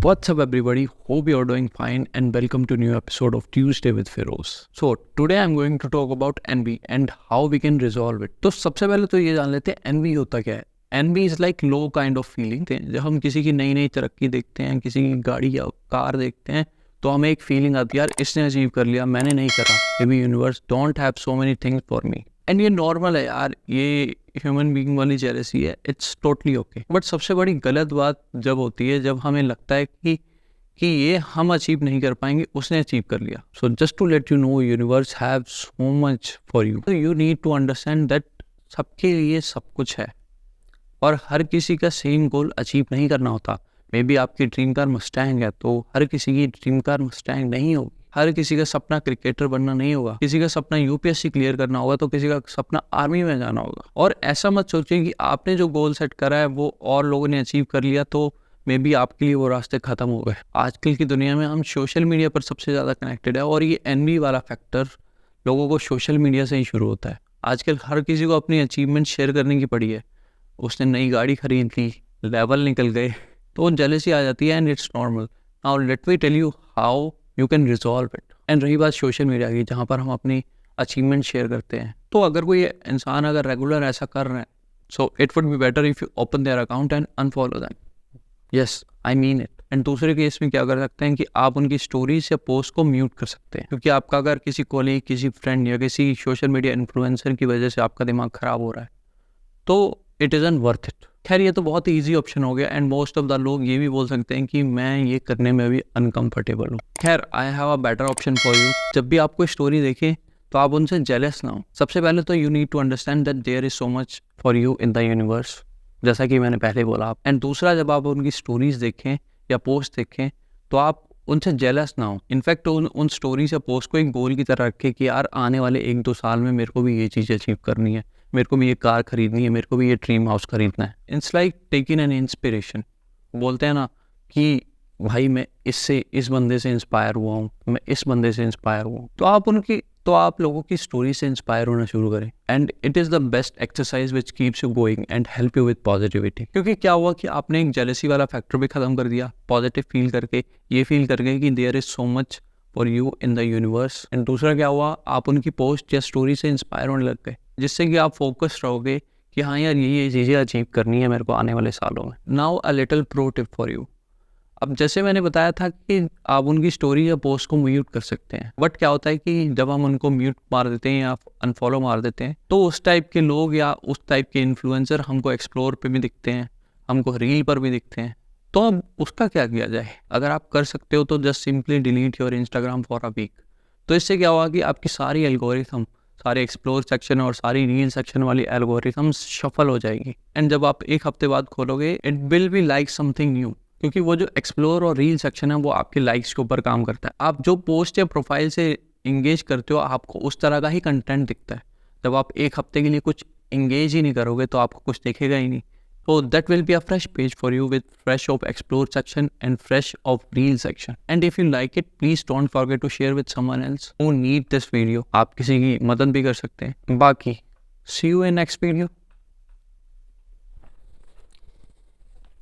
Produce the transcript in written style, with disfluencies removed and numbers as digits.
What's up, everybody? Hope you're doing fine and welcome to new episode of Tuesday with Feroz. So today I'm going to talk about envy and how we can resolve it. तो सबसे पहले तो ये जान लेते हैं envy होता क्या है. Envy is like low kind of feeling. जब हम किसी की नई नई तरक्की देखते हैं, किसी की गाड़ी या कार देखते हैं, तो हमें एक फीलिंग आती है यार इसने अचीव कर लिया, मैंने नहीं करा. Maybe universe don't have so many things for me. And ये नॉर्मल है यार, ये ह्यूमन बीइंग वाली जेलसी है, इट्स टोटली ओके. बट सबसे बड़ी गलत बात जब होती है जब हमें लगता है कि ये हम अचीव नहीं कर पाएंगे, उसने अचीव कर लिया. So just to let you know, universe have so much for you. You need to understand that सबके लिए सब कुछ है और हर किसी का सेम गोल अचीव नहीं करना होता. मे बी आपकी ड्रीम कार मस्टैंग है तो हर किसी की ड्रीम कार मस्टैंग नहीं होगी. हर किसी का सपना क्रिकेटर बनना नहीं होगा. किसी का सपना यूपीएससी क्लियर करना होगा तो किसी का सपना आर्मी में जाना होगा. और ऐसा मत सोचिए कि आपने जो गोल सेट करा है वो और लोगों ने अचीव कर लिया तो मे बी आपके लिए वो रास्ते खत्म हो गए. आजकल की दुनिया में हम सोशल मीडिया पर सबसे ज़्यादा कनेक्टेड है और ये एनवी वाला फैक्टर लोगों को सोशल मीडिया से ही शुरू होता है. आजकल हर किसी को अपनी अचीवमेंट शेयर करने की पड़ी है. उसने नई गाड़ी खरीद ली, लेवल निकल गए, तो जेलसी आ जाती है and it's normal. Now let me tell you how you can resolve it. And रही बात सोशल मीडिया की, जहाँ पर हम अपनी अचीवमेंट शेयर करते हैं, तो अगर कोई इंसान अगर रेगुलर ऐसा कर रहे हैं, so it would be better if you open their account and unfollow them. Yes, I mean it. And दूसरे केस में क्या कर सकते हैं कि आप उनकी स्टोरीज या पोस्ट को म्यूट कर सकते हैं. क्योंकि आपका अगर किसी कोलीग, किसी फ्रेंड या किसी सोशल मीडिया इन्फ्लुएंसर की वजह से आपका दिमाग ख़राब हो रहा है तो इट इज़ वर्थ इट. खैर, ये तो बहुत ही ईजी ऑप्शन हो गया एंड मोस्ट ऑफ द लोग ये भी बोल सकते हैं कि मैं ये करने में भी अनकंफर्टेबल हूँ. खैर, I have a better option for you. जब भी आप कोई स्टोरी देखें तो आप उनसे जेलस ना हो. सबसे पहले तो you need to understand that there is so much for you in the universe, जैसा कि मैंने पहले बोला. एंड दूसरा, जब आप उनकी स्टोरीज देखें या पोस्ट देखें तो आप उनसे जेलस ना हो. इनफैक्ट उन स्टोरीज या पोस्ट को एक गोल की तरह रखें कि यार आने वाले 1-2 साल में मेरे को भी ये चीज़ अचीव करनी है, मेरे को भी ये कार खरीदनी है, मेरे को भी ये ड्रीम हाउस खरीदना है. It's like taking an inspiration. बोलते हैं ना कि भाई मैं इस बंदे से इंस्पायर हुआ हूँ, मैं इस बंदे से इंस्पायर हुआ हूँ, तो आप लोगों की स्टोरी से इंस्पायर होना शुरू करें. And it is the best exercise which keeps you going and help you with positivity. क्योंकि क्या हुआ कि आपने एक जेलसी वाला फैक्टर भी ख़त्म कर दिया, पॉजिटिव फील करके, ये फील करके कि there is so much for you in the universe. And दूसरा क्या हुआ, आप उनकी पोस्ट या स्टोरी से इंस्पायर होने लग गए, जिससे कि आप फोकस रहोगे कि हाँ यार ये चीज़ें अचीव करनी है मेरे को आने वाले सालों में. Now a little pro tip for you. अब जैसे मैंने बताया था कि आप उनकी स्टोरी या पोस्ट को म्यूट कर सकते हैं, बट क्या होता है कि जब हम उनको म्यूट मार देते हैं या अनफॉलो मार देते हैं तो उस टाइप के लोग या उस टाइप के इन्फ्लुएंसर हमको एक्सप्लोर पे भी दिखते हैं, हमको रील पर भी दिखते हैं. तो अब उसका क्या किया जाए? अगर आप कर सकते हो तो just simply delete your Instagram for a week. तो इससे क्या होगा कि आपकी सारी एल्गोरिथम, सारे एक्सप्लोर सेक्शन और सारी रील सेक्शन वाली एल्गोरिथम्स शफल हो जाएगी. एंड जब आप एक हफ्ते बाद खोलोगे, it will be like something new. क्योंकि वो जो एक्सप्लोर और रील सेक्शन है वो आपके लाइक्स के ऊपर काम करता है. आप जो पोस्ट या प्रोफाइल से इंगेज करते हो आपको उस तरह का ही कंटेंट दिखता है. जब आप एक हफ्ते के लिए कुछ इंगेज ही नहीं करोगे तो आपको कुछ दिखेगा ही नहीं. So that will be a fresh page for you with fresh of explore section and fresh of reel section. And if you like it, please don't forget to share with someone else who need this video. आप किसी की मदद भी कर सकते हैं. बाकी see you in next video.